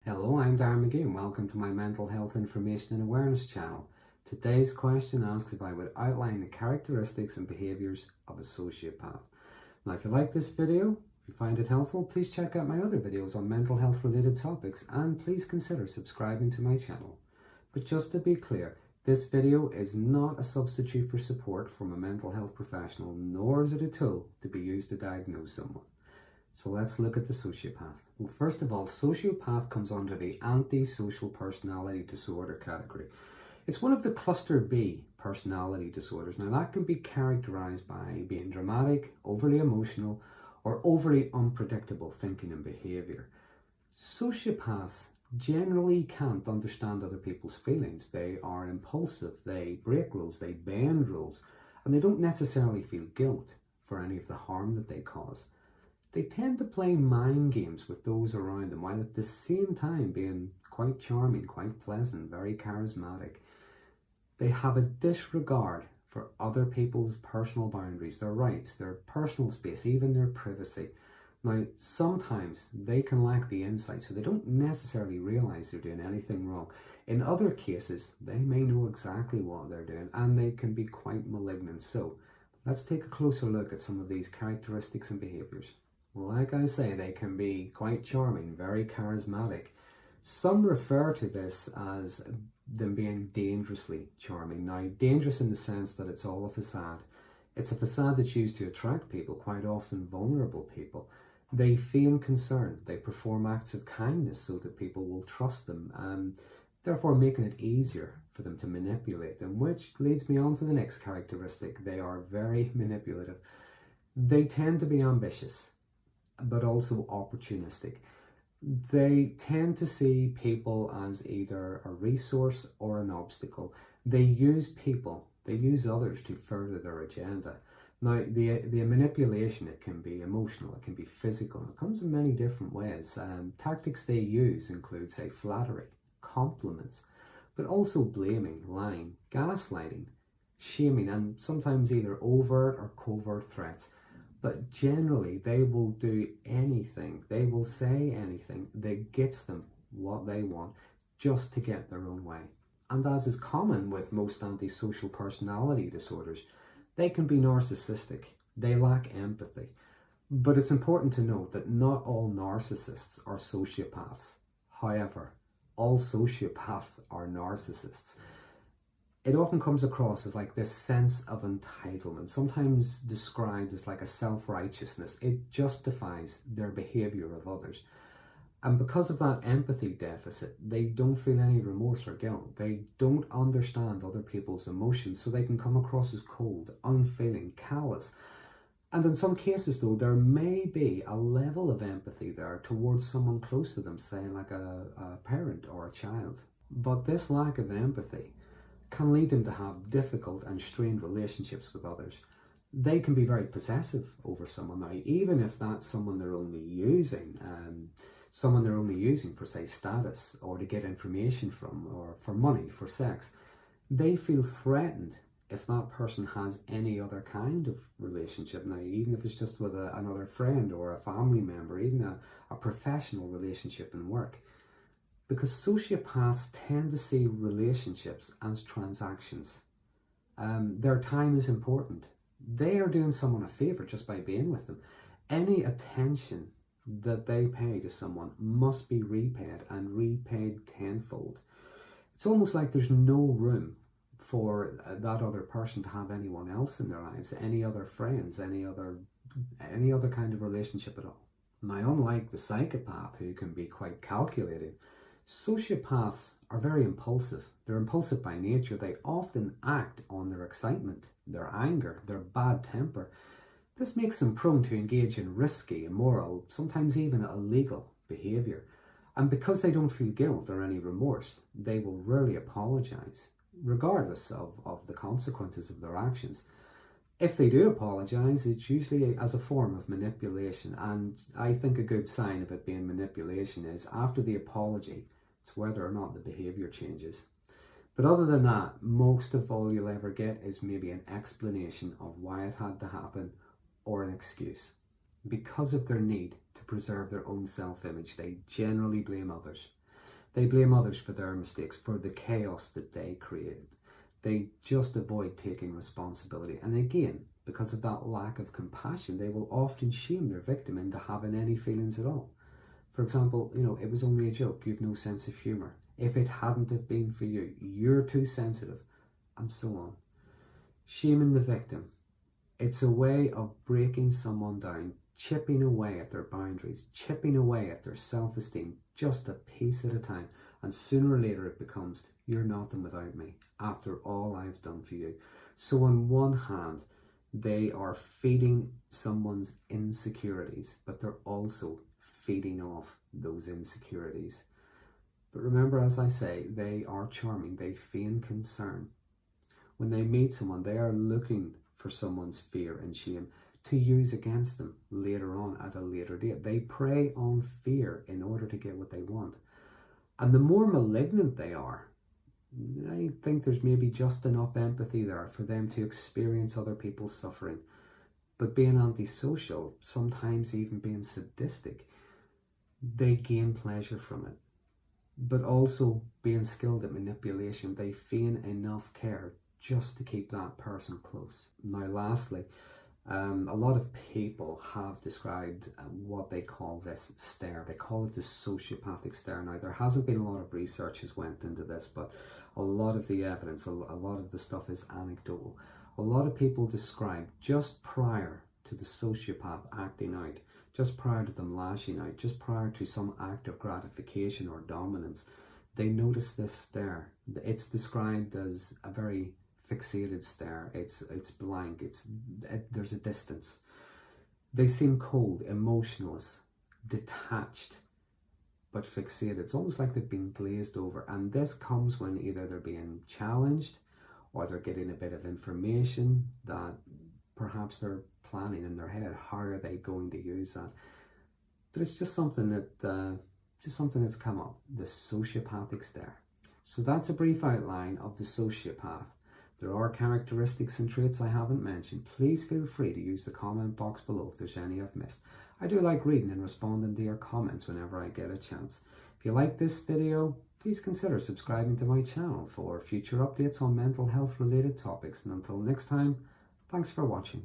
Hello, I'm Darren McGee and welcome to my Mental Health Information and Awareness channel. Today's question asks if I would outline the characteristics and behaviours of a sociopath. Now, if you like this video, if you find it helpful, please check out my other videos on mental health related topics and please consider subscribing to my channel. But just to be clear, this video is not a substitute for support from a mental health professional, nor is it a tool to be used to diagnose someone. So let's look at the sociopath. Well, first of all, sociopath comes under the antisocial personality disorder category. It's one of the cluster B personality disorders. Now that can be characterized by being dramatic, overly emotional, or overly unpredictable thinking and behavior. Sociopaths generally can't understand other people's feelings. They are impulsive, they break rules, they bend rules, and they don't necessarily feel guilt for any of the harm that they cause. They tend to play mind games with those around them, while at the same time being quite charming, quite pleasant, very charismatic. They have a disregard for other people's personal boundaries, their rights, their personal space, even their privacy. Now, sometimes they can lack the insight, so they don't necessarily realise they're doing anything wrong. In other cases, they may know exactly what they're doing, and they can be quite malignant. So, let's take a closer look at some of these characteristics and behaviours. Well, like I say, they can be quite charming, very charismatic. Some refer to this as them being dangerously charming. Now, dangerous in the sense that it's all a facade. It's a facade that's used to attract people, quite often vulnerable people. They feign concern. They perform acts of kindness so that people will trust them, and therefore making it easier for them to manipulate them, which leads me on to the next characteristic. They are very manipulative. They tend to be ambitious, but also opportunistic. They tend to see people as either a resource or an obstacle. They use people, they use others to further their agenda. Now, the manipulation, it can be emotional, it can be physical, it comes in many different ways. Tactics they use include, say, flattery, compliments, but also blaming, lying, gaslighting, shaming, and sometimes either overt or covert threats. But generally, they will do anything, they will say anything that gets them what they want just to get their own way. And as is common with most antisocial personality disorders, they can be narcissistic, they lack empathy. But it's important to note that not all narcissists are sociopaths. However, all sociopaths are narcissists. It often comes across as like this sense of entitlement, sometimes described as like a self-righteousness. It justifies their behavior of others. And because of that empathy deficit, they don't feel any remorse or guilt. They don't understand other people's emotions, so they can come across as cold, unfeeling, callous. And in some cases, though, there may be a level of empathy there towards someone close to them, say like a parent or a child. But this lack of empathy can lead them to have difficult and strained relationships with others. They can be very possessive over someone now, even if that's someone they're only using, for, say, status or to get information from, or for money, for sex. They feel threatened if that person has any other kind of relationship now, even if it's just with another friend or a family member, even a professional relationship in work. Because sociopaths tend to see relationships as transactions. Their time is important. They are doing someone a favour just by being with them. Any attention that they pay to someone must be repaid, and repaid tenfold. It's almost like there's no room for that other person to have anyone else in their lives, any other friends, any other kind of relationship at all. Now, unlike the psychopath, who can be quite calculating, sociopaths are very impulsive. They're impulsive by nature. They often act on their excitement, their anger, their bad temper. This makes them prone to engage in risky, immoral, sometimes even illegal behaviour. And because they don't feel guilt or any remorse, they will rarely apologise, regardless of the consequences of their actions. If they do apologise, it's usually as a form of manipulation. And I think a good sign of it being manipulation is after the apology, it's whether or not the behaviour changes. But other than that, most of all you'll ever get is maybe an explanation of why it had to happen, or an excuse. Because of their need to preserve their own self-image, they generally blame others. They blame others for their mistakes, for the chaos that they created. They just avoid taking responsibility. And again, because of that lack of compassion, they will often shame their victim into having any feelings at all. For example, it was only a joke, you've no sense of humour. If it hadn't have been for you, you're too sensitive, and so on. Shaming the victim. It's a way of breaking someone down, chipping away at their boundaries, chipping away at their self-esteem, just a piece at a time. And sooner or later it becomes, you're nothing without me, after all I've done for you. So on one hand, they are feeding someone's insecurities, but they're also feeding off those insecurities. But remember, as I say, they are charming. They feign concern. When they meet someone, they are looking for someone's fear and shame to use against them later on at a later date. They prey on fear in order to get what they want. And the more malignant they are, I think there's maybe just enough empathy there for them to experience other people's suffering. But being antisocial, sometimes even being sadistic, they gain pleasure from it. But also being skilled at manipulation, they feign enough care just to keep that person close. Now lastly, a lot of people have described what they call this stare. They call it the sociopathic stare. Now there hasn't been a lot of research has went into this, but a lot of the evidence, a lot of the stuff is anecdotal. A lot of people describe just prior to the sociopath acting out, just prior to them lashing out, just prior to some act of gratification or dominance, they notice this stare. It's described as a very fixated stare. It's blank. There's a distance. They seem cold, emotionless, detached, but fixated. It's almost like they've been glazed over. And this comes when either they're being challenged or they're getting a bit of information that perhaps they're planning in their head. How are they going to use that? But it's just something that's come up. The sociopathic stare. So that's a brief outline of the sociopath. There are characteristics and traits I haven't mentioned. Please feel free to use the comment box below if there's any I've missed. I do like reading and responding to your comments whenever I get a chance. If you like this video, please consider subscribing to my channel for future updates on mental health related topics. And until next time, thanks for watching.